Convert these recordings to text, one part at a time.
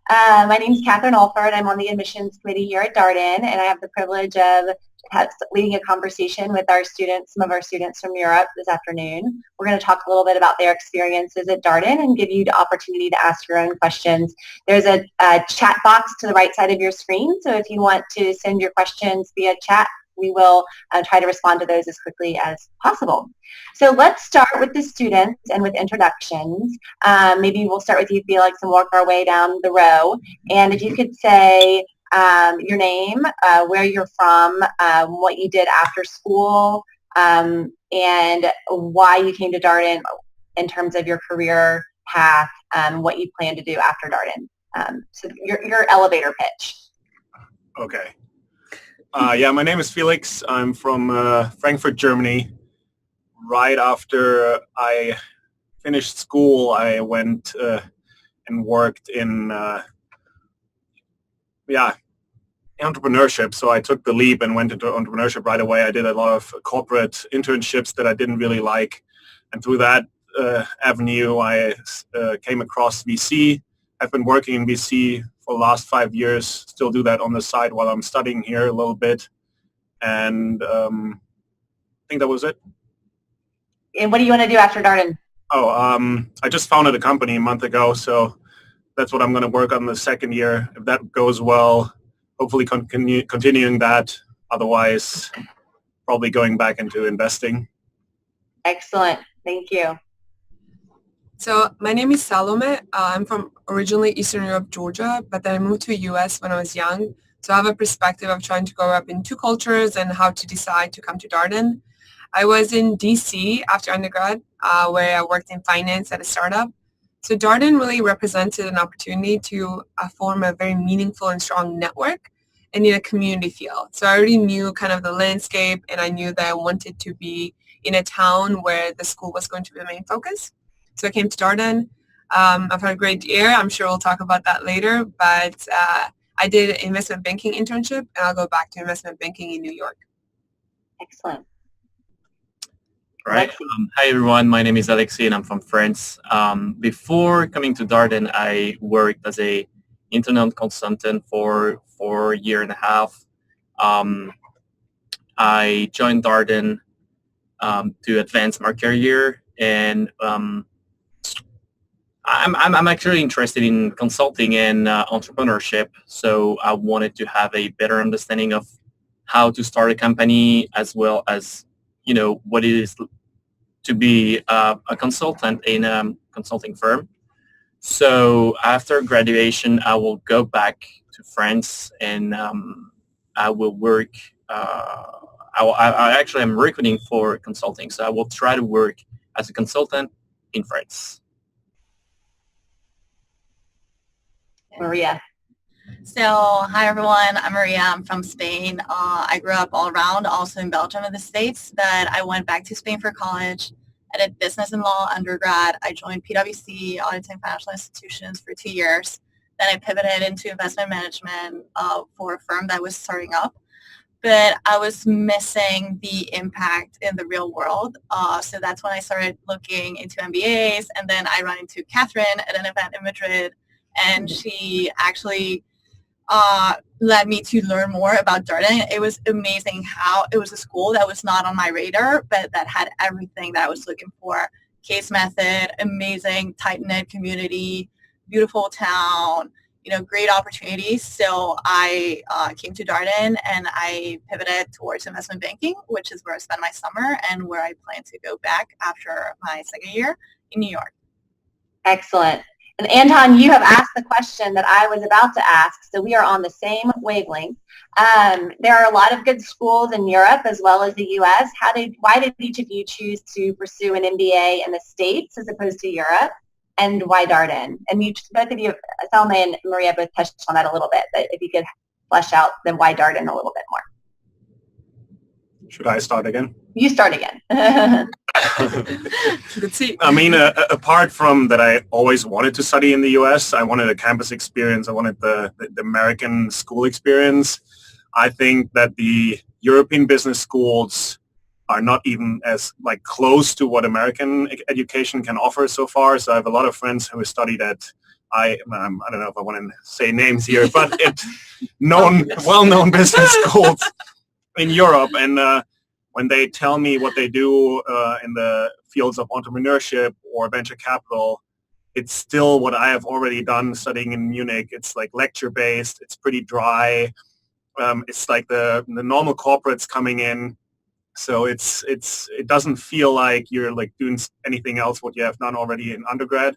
My name is Catherine Alford. I'm on the admissions committee here at Darden, and I have the privilege of leading a conversation with our students, some of our students from Europe this afternoon. We're going to talk a little bit about their experiences at Darden and give you the opportunity to ask your own questions. There's a chat box to the right side of your screen, so if you want to send your questions via chat, we will try to respond to those as quickly as possible. So let's start with the students and with introductions. Maybe we'll start with you, Felix, and work our way down the row. And if you could say your name, where you're from, what you did after school, and why you came to Darden in terms of your career path, what you plan to do after Darden. So your elevator pitch. Okay. Yeah, my name is Felix. I'm from Frankfurt, Germany. Right after I finished school, I went and worked in entrepreneurship. So I took the leap and went into entrepreneurship right away. I did a lot of corporate internships that I didn't really like. And through that avenue, I came across VC. I've been working in VC for the last 5 years, still do that on the side while I'm studying here a little bit. And I think that was it. And what do you want to do after Darden? I just founded a company a month ago, so that's what I'm going to work on the second year. If that goes well, hopefully continuing that. Otherwise, probably going back into investing. Excellent. Thank you. So my name is Salome. I'm from originally Eastern Europe, Georgia, but then I moved to the US when I was young. So I have a perspective of trying to grow up in two cultures and how to decide to come to Darden. I was in DC after undergrad, where I worked in finance at a startup. So Darden really represented an opportunity to form a very meaningful and strong network and in a community feel. So I already knew kind of the landscape, and I knew that I wanted to be in a town where the school was going to be the main focus. So I came to Darden. I've had a great year. I'm sure we'll talk about that later. But I did an investment banking internship, and I'll go back to investment banking in New York. Excellent. All right. Hi, everyone. My name is Alexis, and I'm from France. Before coming to Darden, I worked as a internal consultant for a year and a half. I joined Darden to advance my career, and I'm actually interested in consulting and entrepreneurship, so I wanted to have a better understanding of how to start a company, as well as, what it is to be a consultant in a consulting firm. So after graduation, I will go back to France, and I will work. I actually am recruiting for consulting, so I will try to work as a consultant in France. Maria. So, hi everyone, I'm Maria. I'm from Spain. I grew up all around, also in Belgium and the States, but I went back to Spain for college. I did business and law undergrad. I joined PwC, auditing financial institutions, for 2 years. Then I pivoted into investment management for a firm that was starting up. But I was missing the impact in the real world. So that's when I started looking into MBAs, and then I ran into Catherine at an event in Madrid, and she actually led me to learn more about Darden. It was amazing how it was a school that was not on my radar, but that had everything that I was looking for. Case method, amazing, tight-knit community, beautiful town, great opportunities. So I came to Darden, and I pivoted towards investment banking, which is where I spent my summer and where I plan to go back after my second year in New York. Excellent. And Anton, you have asked the question that I was about to ask, so we are on the same wavelength. There are a lot of good schools in Europe as well as the U.S. Why did each of you choose to pursue an MBA in the States as opposed to Europe, and why Darden? And both of you, Salma and Maria, both touched on that a little bit, but if you could flesh out then why Darden a little bit more. Should I start again? You start again. Good see. I mean, apart from that, I always wanted to study in the U.S. I wanted a campus experience. I wanted the American school experience. I think that the European business schools are not even as close to what American education can offer so far. So I have a lot of friends who studied at I don't know if I want to say names here, but it's well-known business schools in Europe. And when they tell me what they do in the fields of entrepreneurship or venture capital, it's still what I have already done studying in Munich. It's like lecture-based. It's pretty dry. It's like the normal corporates coming in. So it doesn't feel like you're like doing anything else what you have done already in undergrad.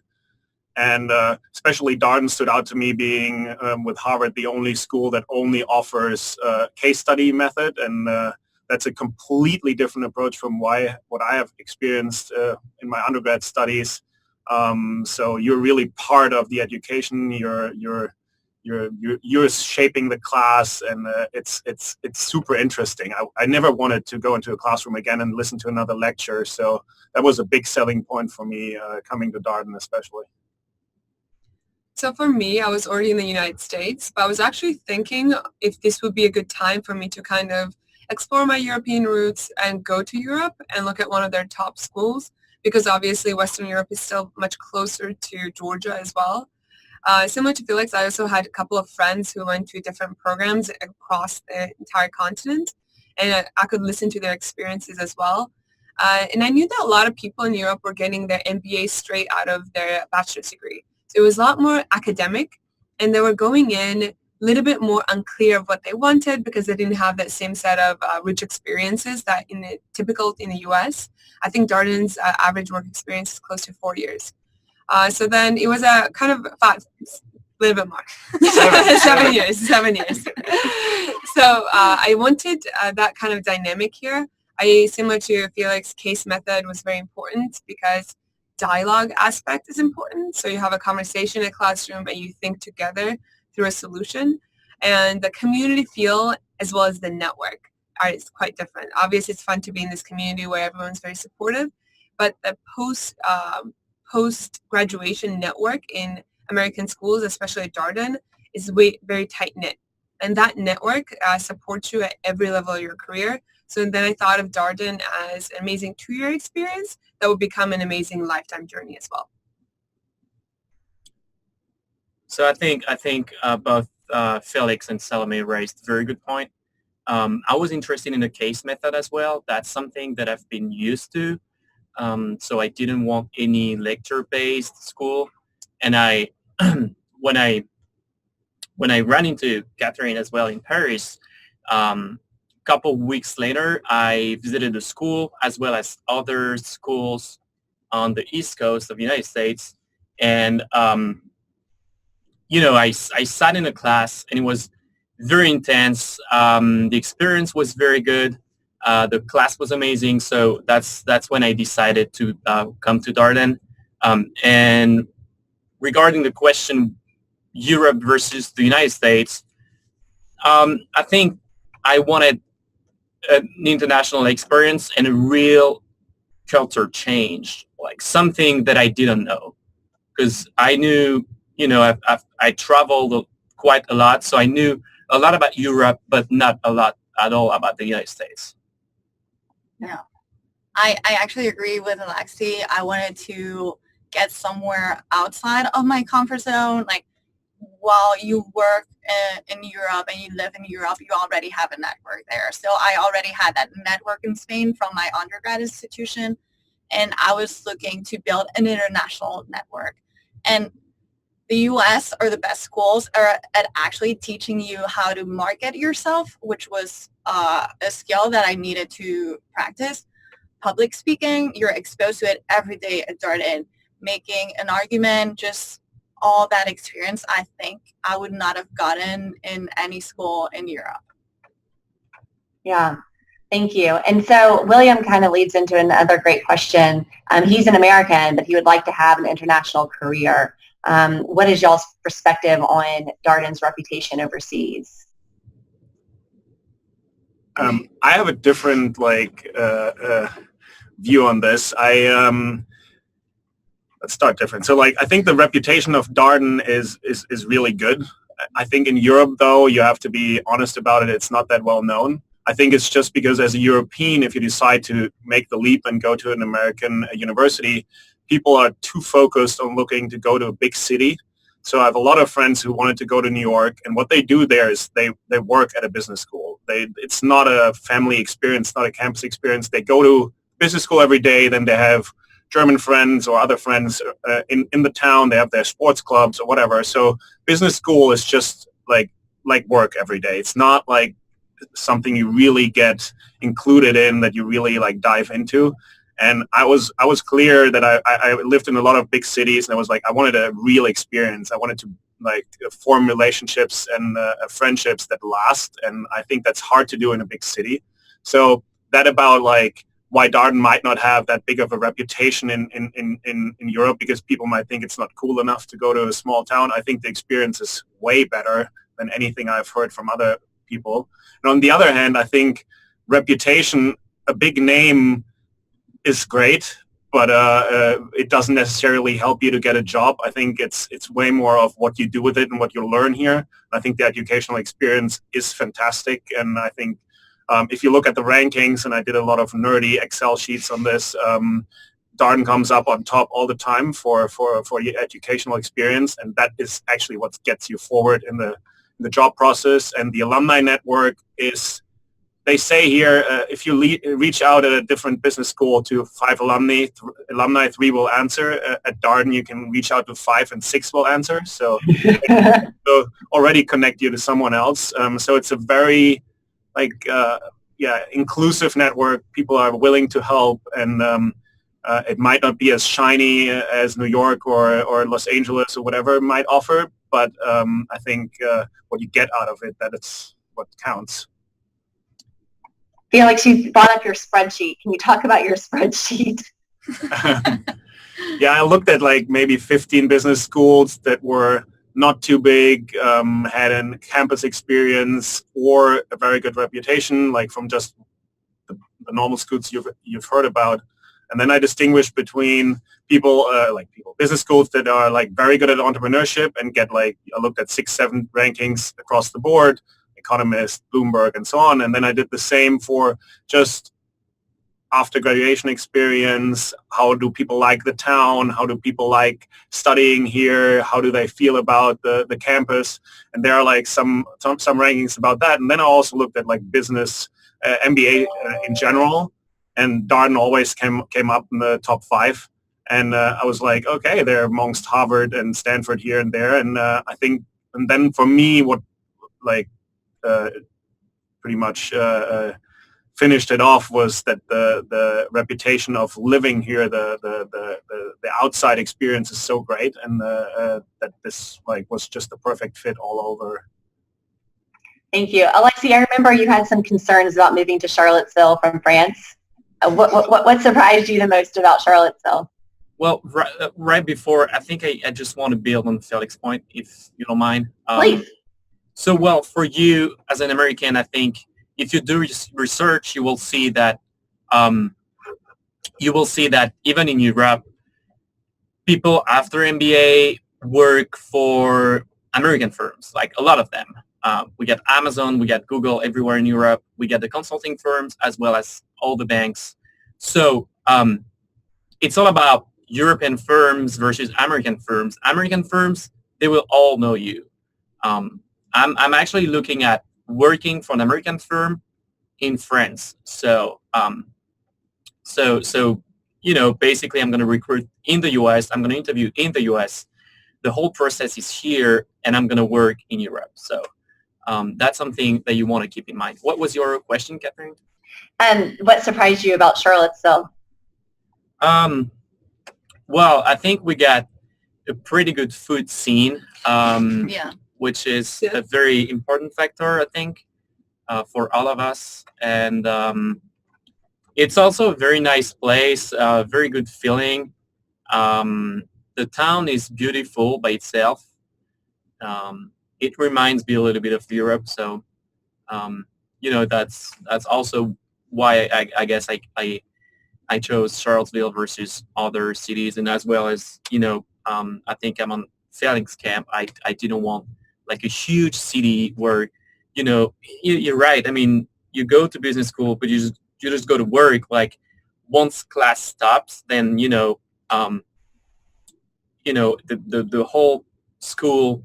And especially Darden stood out to me being with Harvard the only school that only offers case study method, and that's a completely different approach from what I have experienced in my undergrad studies. So you're really part of the education. You're shaping the class, and it's super interesting. I never wanted to go into a classroom again and listen to another lecture. So that was a big selling point for me coming to Darden, especially. So for me, I was already in the United States, but I was actually thinking if this would be a good time for me to kind of explore my European roots and go to Europe and look at one of their top schools, because obviously Western Europe is still much closer to Georgia as well. Similar to Felix, I also had a couple of friends who went to different programs across the entire continent, and I could listen to their experiences as well. And I knew that a lot of people in Europe were getting their MBA straight out of their bachelor's degree. So it was a lot more academic, and they were going in a little bit more unclear of what they wanted because they didn't have that same set of rich experiences that typical in the U.S. I think Darden's average work experience is close to 4 years. So then it was a kind of a little bit more, 7 years. So I wanted that kind of dynamic here. Similar to Felix, case method was very important because dialogue aspect is important. So you have a conversation in a classroom and you think together through a solution. And the community feel as well as the network is quite different. Obviously, it's fun to be in this community where everyone's very supportive, but the post-graduation network in American schools, especially at Darden, is very tight-knit. And that network supports you at every level of your career. So then I thought of Darden as an amazing 2-year experience that would become an amazing lifetime journey as well. So I think both Felix and Salome raised a very good point. I was interested in the case method as well. That's something that I've been used to. So I didn't want any lecture-based school. And when I ran into Catherine as well in Paris, couple weeks later, I visited the school as well as other schools on the East Coast of the United States. And, I sat in a class and it was very intense. The experience was very good. The class was amazing. So that's when I decided to come to Darden. And regarding the question, Europe versus the United States, I think I wanted an international experience and a real culture change, like something that I didn't know, because I knew, I traveled quite a lot, so I knew a lot about Europe, but not a lot at all about the United States. Yeah, I actually agree with Alexi. I wanted to get somewhere outside of my comfort zone. Like, while you work in Europe and you live in Europe, you already have a network there. So I already had that network in Spain from my undergrad institution, and I was looking to build an international network. And the U.S. are the best schools are at actually teaching you how to market yourself, which was a skill that I needed to practice. Public speaking, you're exposed to it every day at Darden. Making an argument, just all that experience, I think I would not have gotten in any school in Europe. Yeah, thank you. And so William kind of leads into another great question. He's an American, but he would like to have an international career. What is y'all's perspective on Darden's reputation overseas? I have a different view on this. Let's start different. So I think the reputation of Darden is really good. I think in Europe, though, you have to be honest about it. It's not that well known. I think it's just because as a European, if you decide to make the leap and go to an American university, people are too focused on looking to go to a big city So I have a lot of friends who wanted to go to New York, and what they do there is they work at a business school. It's not a family experience, not a campus experience. They go to business school every day, then they have German friends or other friends in the town. They have their sports clubs or whatever. So business school is just like work every day. It's not like something you really get included in, that you really like dive into. And I was clear that I lived in a lot of big cities, and I was like, I wanted a real experience. I wanted to like form relationships and friendships that last. And I think that's hard to do in a big city. So that about like why Darden might not have that big of a reputation in Europe, because people might think it's not cool enough to go to a small town. I think the experience is way better than anything I've heard from other people. And on the other hand, I think reputation, a big name is great, but it doesn't necessarily help you to get a job. I think it's way more of what you do with it and what you learn here. I think the educational experience is fantastic, and I think if you look at the rankings, and I did a lot of nerdy Excel sheets on this, Darden comes up on top all the time for your educational experience, and that is actually what gets you forward in the job process. And the alumni network is, they say here, if you reach out at a different business school to 5 alumni, 3 will answer. At Darden, you can reach out to 5 and 6 will answer. So, so already connect you to someone else. So it's a very inclusive network. People are willing to help, and it might not be as shiny as New York or Los Angeles or whatever it might offer, but I think what you get out of it, that it's what counts. Felix, you brought up your spreadsheet. Can you talk about your spreadsheet? Yeah, I looked at like maybe 15 business schools that were not too big, had a campus experience or a very good reputation, like from just the normal schools you've heard about. And then I distinguished between business schools that are like very good at entrepreneurship and get like, I looked at 6, 7 rankings across the board, Economist, Bloomberg, and so on. And then I did the same for just after graduation experience. How do people like the town? How do people like studying here? How do they feel about the campus? And there are like some rankings about that. And then I also looked at like business, MBA in general. And Darden always came up in the top 5. And I was like, okay, they're amongst Harvard and Stanford here and there. And I think, and then for me, what like pretty much finished it off was that the reputation of living here, the outside experience is so great, and that this like was just the perfect fit all over. Thank you. Alexi, I remember you had some concerns about moving to Charlottesville from France. What surprised you the most about Charlottesville? Well, right before, I think I just want to build on Felix's point, if you don't mind. Please. So, well, for you as an American, I think if you do research, you will see that even in Europe, people after MBA work for American firms, like a lot of them. We get Amazon, we get Google everywhere in Europe. We get the consulting firms as well as all the banks. So it's all about European firms versus American firms. American firms, they will all know you. I'm actually looking at working for an American firm in France. So basically I'm going to recruit in the US. I'm going to interview in the US. The whole process is here, and I'm going to work in Europe. So that's something that you want to keep in mind. What was your question, Catherine? What surprised you about Charlottesville? Well, I think we got a pretty good food scene, which is a very important factor, I think, for all of us. And it's also a very nice place, very good feeling. The town is beautiful by itself. It reminds me a little bit of Europe. So, that's also why I guess I chose Charlottesville versus other cities. And as well as, I think I'm on Felix's camp. I didn't want like a huge city where, you're right. I mean, you go to business school, but you just go to work. Like once class stops, then, the whole school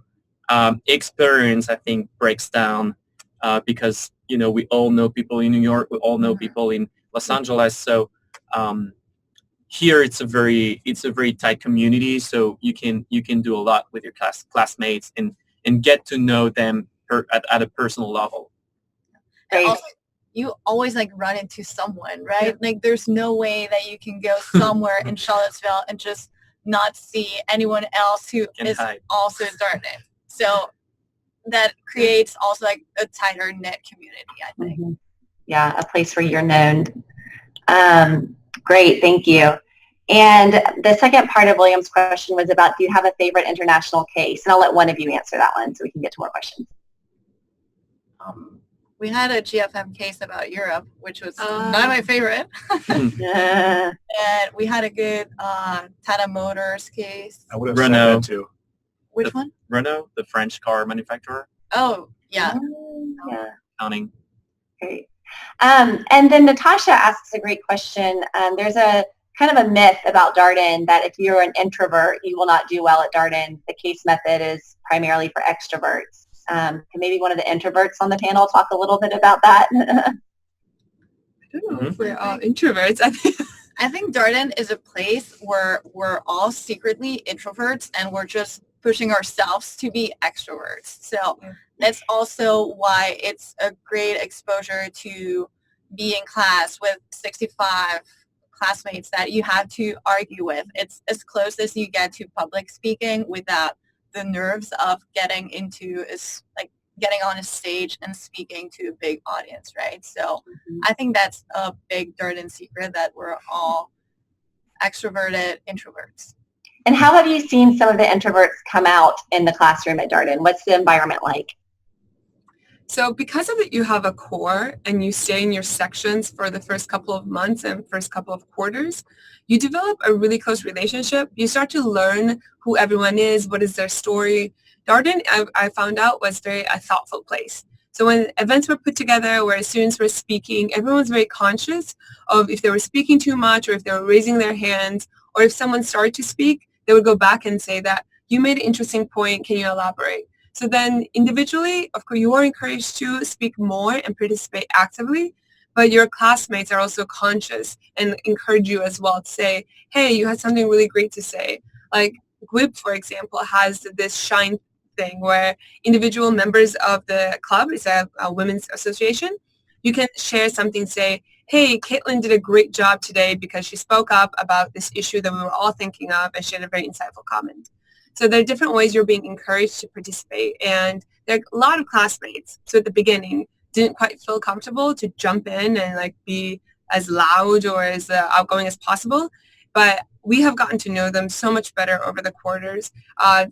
experience, I think, breaks down because we all know people in New York, we all know people in Los Angeles, so here it's a very tight community, so you can do a lot with your classmates and get to know them at a personal level. And Great. also, you always like run into someone, right? Like there's no way that you can go somewhere in Charlottesville and just not see anyone else who is also Darden. So that creates also like a tighter knit community, I think. Mm-hmm. Yeah, a place where you're known. Great, thank you. And the second part of William's question was about, do you have a favorite international case? And I'll let one of you answer that one so we can get to more questions. We had a GFM case about Europe, which was not my favorite. And we had a good Tata Motors case. I would have Renault said that too. Which one? Renault, the French car manufacturer. Oh, yeah. Yeah. Counting. Great. And then Natasha asks a great question. There's a kind of a myth about Darden that if you're an introvert, you will not do well at Darden. The case method is primarily for extroverts. Can maybe one of the introverts on the panel talk a little bit about that? I don't know if we're all introverts. I think Darden is a place where we're all secretly introverts and we're just pushing ourselves to be extroverts. So that's also why it's a great exposure to be in class with 65 classmates that you have to argue with. It's as close as you get to public speaking without the nerves of getting on a stage and speaking to a big audience, right? So I think that's a big Darden secret, that we're all extroverted introverts. And how have you seen some of the introverts come out in the classroom at Darden? What's the environment like? So because of it, you have a core and you stay in your sections for the first couple of months and first couple of quarters, you develop a really close relationship. You start to learn who everyone is, what is their story. Darden, I found out, was a thoughtful place. So when events were put together where students were speaking, everyone was very conscious of if they were speaking too much or if they were raising their hands, or if someone started to speak, they would go back and say that, you made an interesting point, can you elaborate? So then individually, of course, you are encouraged to speak more and participate actively, but your classmates are also conscious and encourage you as well to say, hey, you had something really great to say. Like GWIB, for example, has this shine thing where individual members of the club, it's a women's association, you can share something, say, hey, Caitlin did a great job today because she spoke up about this issue that we were all thinking of, and she had a very insightful comment. So there are different ways you're being encouraged to participate, and there are a lot of classmates. So at the beginning, didn't quite feel comfortable to jump in and like be as loud or as outgoing as possible. But we have gotten to know them so much better over the quarters.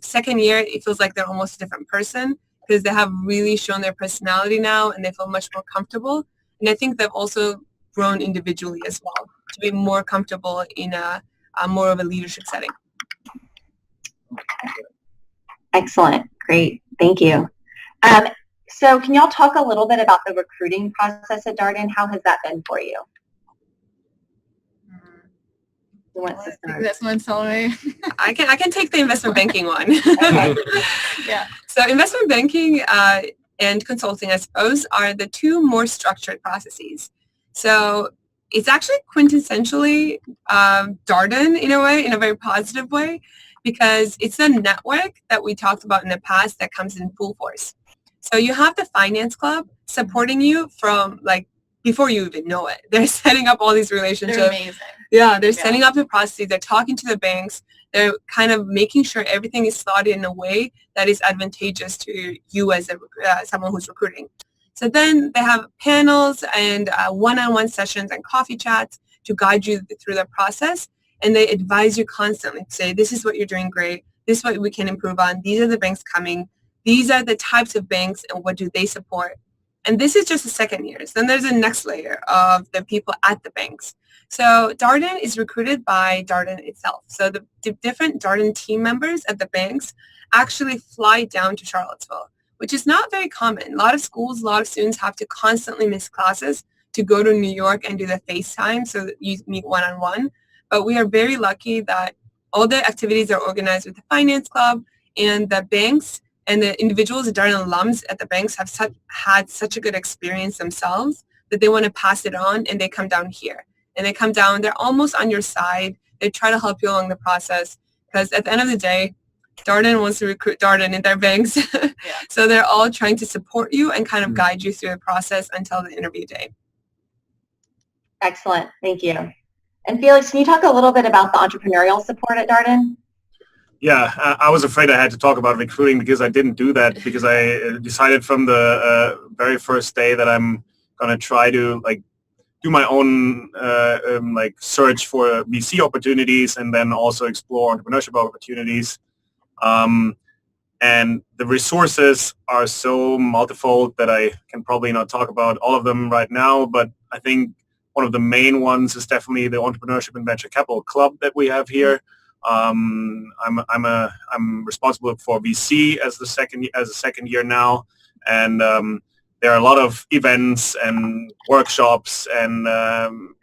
Second year, it feels like they're almost a different person because they have really shown their personality now and they feel much more comfortable. And I think they've also grown individually as well to be more comfortable in a more of a leadership setting. Excellent. Great. Thank you. So can y'all talk a little bit about the recruiting process at Darden? How has that been for you? Who wants to start? This one, Salome. I can take the investment banking one. Okay. Yeah. So investment banking and consulting, I suppose, are the two more structured processes. So it's actually quintessentially Darden in a way, in a very positive way, because it's a network that we talked about in the past that comes in full force. So you have the finance club supporting you from like before you even know it. They're setting up all these relationships. They're amazing. Yeah, they're setting up the processes. They're talking to the banks. They're kind of making sure everything is slotted in a way that is advantageous to you as someone who's recruiting. So then they have panels and one-on-one sessions and coffee chats to guide you through the process. And they advise you constantly to say, this is what you're doing great. This is what we can improve on. These are the banks coming. These are the types of banks and what do they support. And this is just the second years. Then there's a next layer of the people at the banks. So Darden is recruited by Darden itself. So the different Darden team members at the banks actually fly down to Charlottesville, which is not very common. A lot of schools, a lot of students have to constantly miss classes to go to New York and do the FaceTime so that you meet one-on-one. But we are very lucky that all the activities are organized with the finance club, And the banks and the individuals, the Darden alums at the banks have had such a good experience themselves that they want to pass it on, and they come down here. And they come down, they're almost on your side. They try to help you along the process because at the end of the day, Darden wants to recruit Darden in their banks. Yeah. So they're all trying to support you and kind of guide you through the process until the interview day. Excellent. Thank you. And Felix, can you talk a little bit about the entrepreneurial support at Darden? Yeah, I was afraid I had to talk about recruiting because I didn't do that because I decided from the very first day that I'm going to try to do my own search for VC opportunities and then also explore entrepreneurship opportunities. And the resources are so multifold that I can probably not talk about all of them right now, but I think one of the main ones is definitely the Entrepreneurship and Venture Capital Club that we have here. I'm responsible for VC as a second year now, and there are a lot of events and workshops and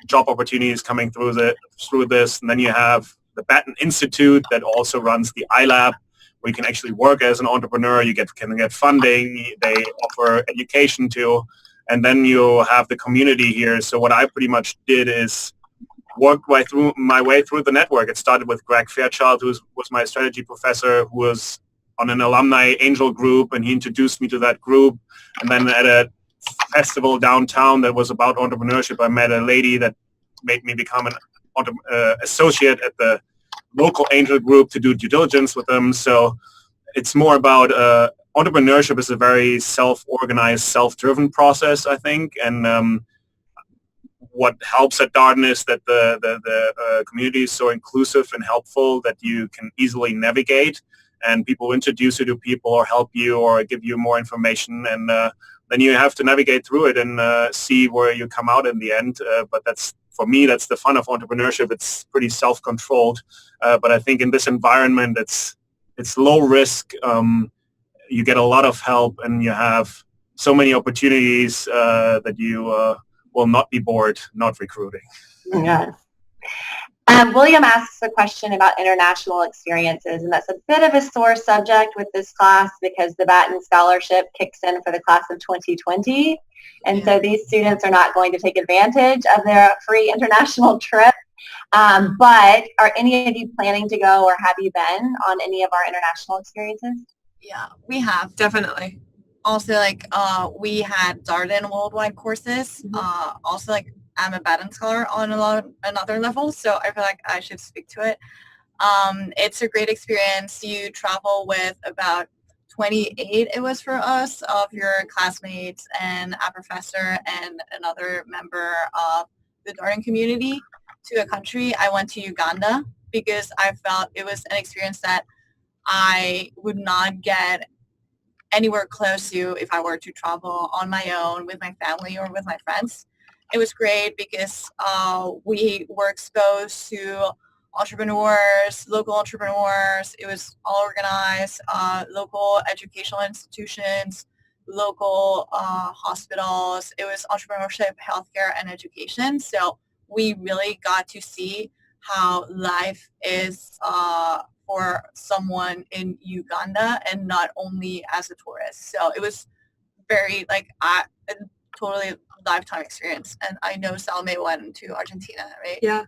job opportunities coming through this. And then you have the Batten Institute that also runs the iLab, where you can actually work as an entrepreneur. You can get funding. They offer education too. And then you have the community here. So what I pretty much did is work my way through the network. It started with Greg Fairchild, who was my strategy professor, who was on an alumni angel group, and he introduced me to that group. And then at a festival downtown that was about entrepreneurship, I met a lady that made me become an associate at the local angel group to do due diligence with them. So it's more about entrepreneurship is a very self-organized, self-driven process, I think. And what helps at Darden is that the community is so inclusive and helpful that you can easily navigate, and people introduce you to people or help you or give you more information, and then you have to navigate through it and see where you come out in the end. But for me, that's the fun of entrepreneurship. It's pretty self-controlled, but I think in this environment, it's low risk. You get a lot of help, and you have so many opportunities that you will not be bored not recruiting. Yes. William asks a question about international experiences, and that's a bit of a sore subject with this class because the Batten Scholarship kicks in for the class of 2020. And so these students are not going to take advantage of their free international trip. But are any of you planning to go, or have you been on any of our international experiences? Yeah, we have. Definitely. Also, we had Darden worldwide courses. Also, I'm a Batten scholar on another level, so I feel like I should speak to it. It's a great experience. You travel with about 28, it was for us, of your classmates and a professor and another member of the Darden community to a country. I went to Uganda because I felt it was an experience that I would not get anywhere close to if I were to travel on my own with my family or with my friends. It was great because we were exposed to entrepreneurs, local entrepreneurs. It was all organized, local educational institutions, local hospitals. It was entrepreneurship, healthcare, and education. So we really got to see how life is for someone in Uganda and not only as a tourist. So it was very a totally lifetime experience. And I know Salome went to Argentina, right? Yeah.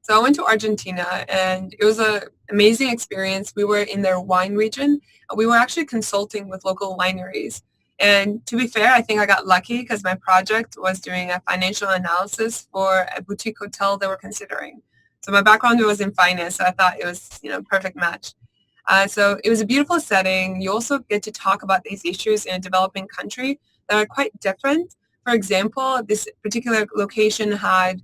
So I went to Argentina, and it was an amazing experience. We were in their wine region. We were actually consulting with local wineries. And to be fair, I think I got lucky because my project was doing a financial analysis for a boutique hotel they were considering. So my background was in finance, so I thought it was, perfect match. So it was a beautiful setting. You also get to talk about these issues in a developing country that are quite different. For example, this particular location had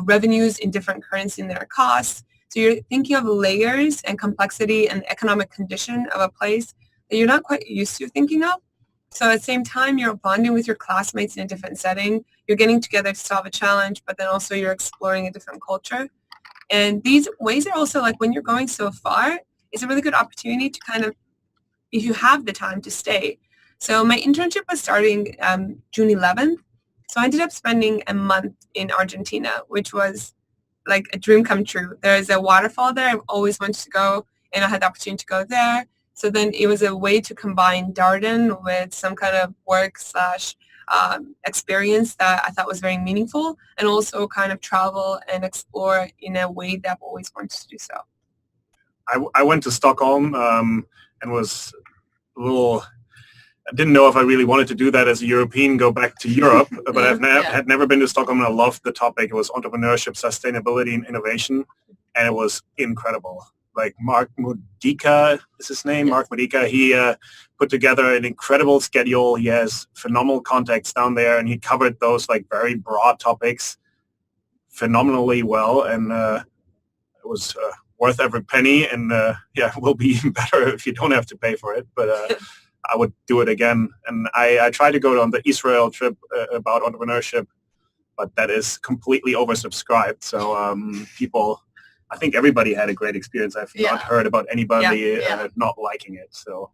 revenues in different currency in their costs. So you're thinking of layers and complexity and economic condition of a place that you're not quite used to thinking of. So at the same time, you're bonding with your classmates in a different setting. You're getting together to solve a challenge, but then also you're exploring a different culture. And these ways are also when you're going so far, it's a really good opportunity to kind of, if you have the time, to stay. So my internship was starting June 11th. So I ended up spending a month in Argentina, which was like a dream come true. There is a waterfall there I've always wanted to go, and I had the opportunity to go there. So then it was a way to combine Darden with some kind of work slash experience that I thought was very meaningful, and also kind of travel and explore in a way that I've always wanted to do so. I went to Stockholm and was a little. I didn't know if I really wanted to do that as a European, go back to Europe, but had never been to Stockholm, and I loved the topic. It was entrepreneurship, sustainability, and innovation, and it was incredible. Like Mark Modica is his name. Yes. Mark Modica. He put together an incredible schedule. He has phenomenal contacts down there, and he covered those like very broad topics phenomenally well, and it was worth every penny. And it will be even better if you don't have to pay for it. But I would do it again. And I tried to go on the Israel trip about entrepreneurship, but that is completely oversubscribed. So people. I think everybody had a great experience. I've not heard about anybody not liking it. So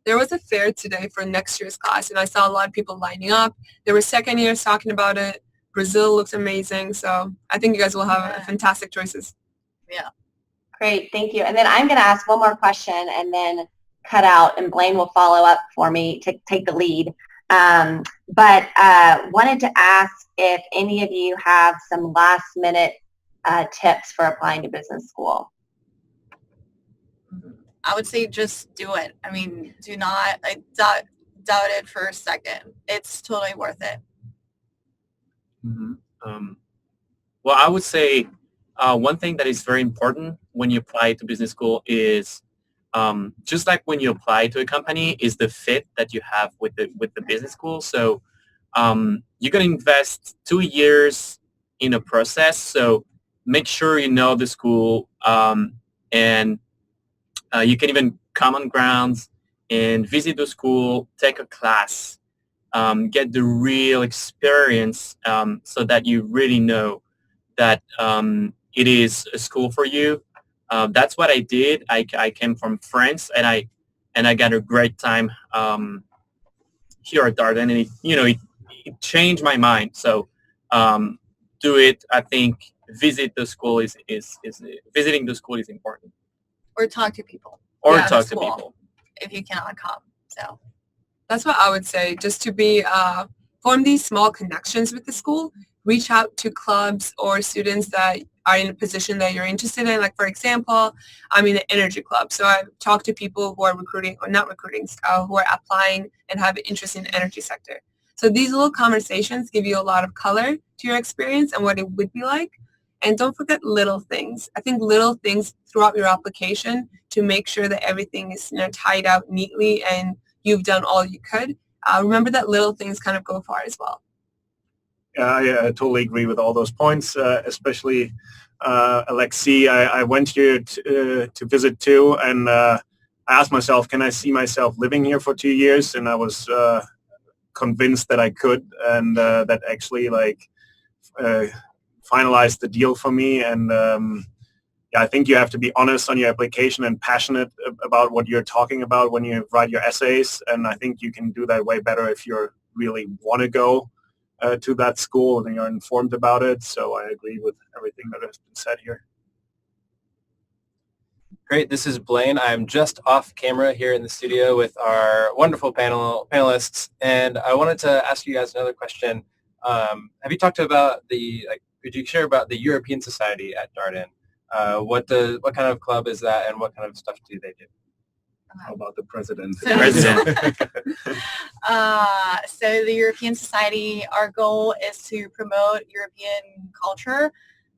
there was a fair today for next year's class, and I saw a lot of people lining up. There were second years talking about it. Brazil looks amazing. So I think you guys will have fantastic choices. Yeah. Great. Thank you. And then I'm going to ask one more question and then cut out, and Blaine will follow up for me to take the lead. But wanted to ask if any of you have some last minute tips for applying to business school. I would say just do it. I mean, do not doubt it for a second. It's totally worth it. Mm-hmm. Well, I would say one thing that is very important when you apply to business school is just like when you apply to a company, is the fit that you have with the business school. So you're going to invest 2 years in a process. So make sure you know the school, and you can even come on grounds and visit the school, take a class, get the real experience, so that you really know that it is a school for you. That's what I did. I came from France, and I got a great time here at Darden, and it changed my mind. So do it. I think visiting the school is important. Or talk to people. Or talk to people if you cannot come. So that's what I would say. Just to be form these small connections with the school. Reach out to clubs or students that are in a position that you're interested in. Like, for example, I'm in the energy club. So I've talked to people who are recruiting or not recruiting, who are applying and have an interest in the energy sector. So these little conversations give you a lot of color to your experience and what it would be like. And don't forget little things. I think little things throughout your application to make sure that everything is tied out neatly and you've done all you could. Remember that little things kind of go far as well. Yeah, I totally agree with all those points, especially Alexi. I went here to visit too, and I asked myself, can I see myself living here for 2 years? And I was convinced that I could, and that actually finalized the deal for me. And I think you have to be honest on your application and passionate about what you're talking about when you write your essays. And I think you can do that way better if you really want to go to that school and you're informed about it. So I agree with everything that has been said here. Great. This is Blaine. I'm just off camera here in the studio with our wonderful panelists. And I wanted to ask you guys another question. Have you talked about could you share about the European Society at Darden? What kind of club is that, and what kind of stuff do they do? How about the president? So the European Society, our goal is to promote European culture,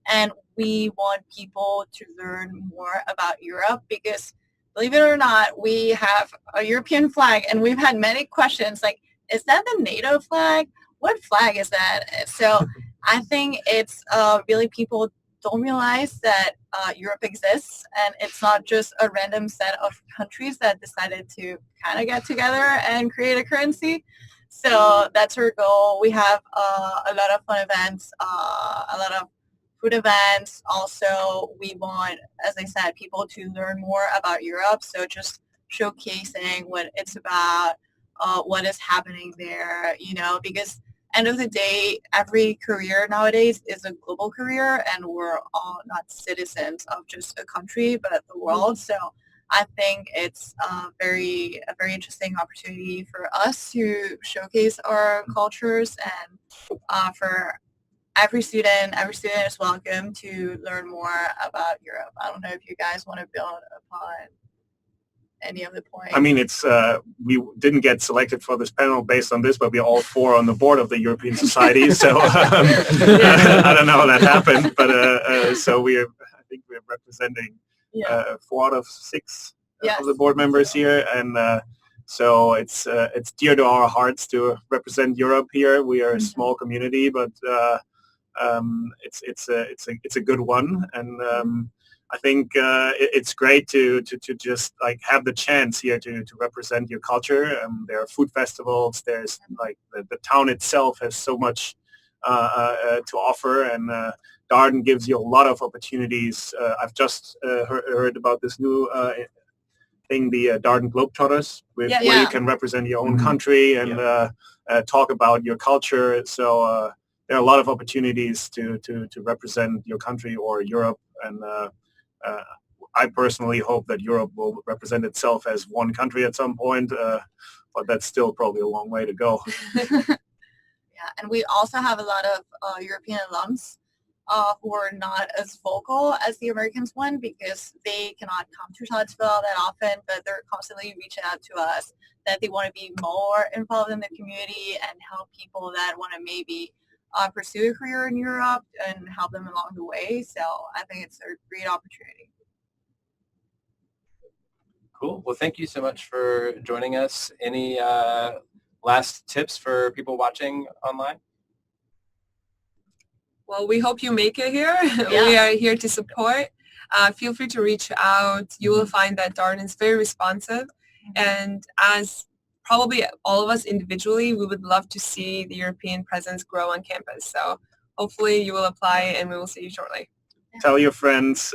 and we want people to learn more about Europe because, believe it or not, we have a European flag, and we've had many questions like, is that the NATO flag? What flag is that? So I think it's really people don't realize that Europe exists, and it's not just a random set of countries that decided to kind of get together and create a currency. So that's our goal. We have a lot of fun events, a lot of food events. Also, we want, as I said, people to learn more about Europe. So just showcasing what it's about, what is happening there, because end of the day, every career nowadays is a global career, and we're all not citizens of just a country, but the world. So I think it's a very interesting opportunity for us to showcase our cultures, and for every student is welcome to learn more about Europe. I don't know if you guys want to build upon any of the points. I mean, it's we didn't get selected for this panel based on this, but we're all four on the board of the European Society. So I don't know how that happened, but so I think we're representing 4 out of 6 of the board members here, and so it's dear to our hearts to represent Europe here. We are a small community, but it's a good one, and I think it's great to just like have the chance here to represent your culture. There are food festivals. There's like the town itself has so much to offer, and Darden gives you a lot of opportunities. I've just heard about this new thing, the Darden Globetrotters, where you can represent your own country and talk about your culture. So there are a lot of opportunities to represent your country or Europe, and I personally hope that Europe will represent itself as one country at some point, but that's still probably a long way to go. And we also have a lot of European alums who are not as vocal as the Americans one, because they cannot come to Charlottesville that often, but they're constantly reaching out to us that they want to be more involved in the community and help people that want to maybe pursue a career in Europe and help them along the way. So I think it's a great opportunity. Cool. Well, thank you so much for joining us. Any last tips for people watching online? Well, we hope you make it here. We are here to support. Feel free to reach out. You will find that Darden is very responsive. And as probably all of us individually, we would love to see the European presence grow on campus. So hopefully you will apply, and we will see you shortly. Tell your friends.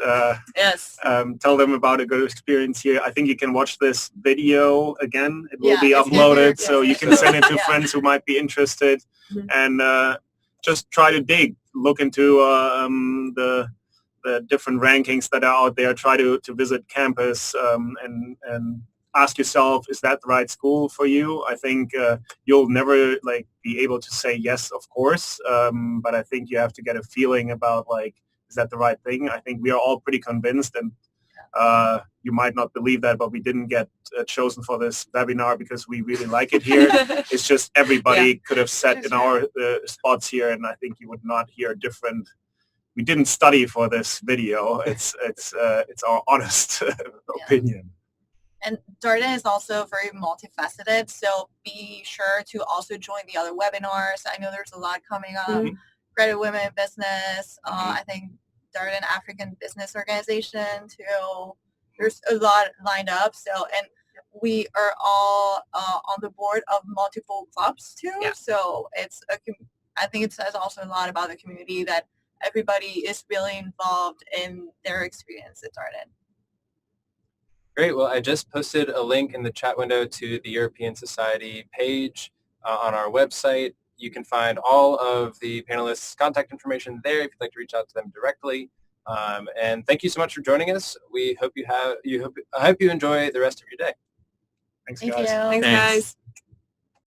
Yes. Tell them about a good experience here. I think you can watch this video again. It will be uploaded, so you can send it to friends who might be interested. And just try to look into the different rankings that are out there. Try to visit campus and ask yourself, is that the right school for you? I think you'll never be able to say yes, of course, but I think you have to get a feeling about is that the right thing? I think we are all pretty convinced, and you might not believe that, but we didn't get chosen for this webinar because we really like it here. It's just everybody could have sat in our spots here, and I think you would not hear different. We didn't study for this video. It's our honest opinion. And Darden is also very multifaceted, so be sure to also join the other webinars. I know there's a lot coming up. Credit Women in Business, I think Darden African Business Organization too. There's a lot lined up. So, and we are all on the board of multiple clubs too. So I think it says also a lot about the community that everybody is really involved in their experience at Darden. Great. Well, I just posted a link in the chat window to the European Society page on our website. You can find all of the panelists' contact information there if you'd like to reach out to them directly. And thank you so much for joining us. We hope I hope you enjoy the rest of your day. Thanks, Thank guys. you. Thanks, guys.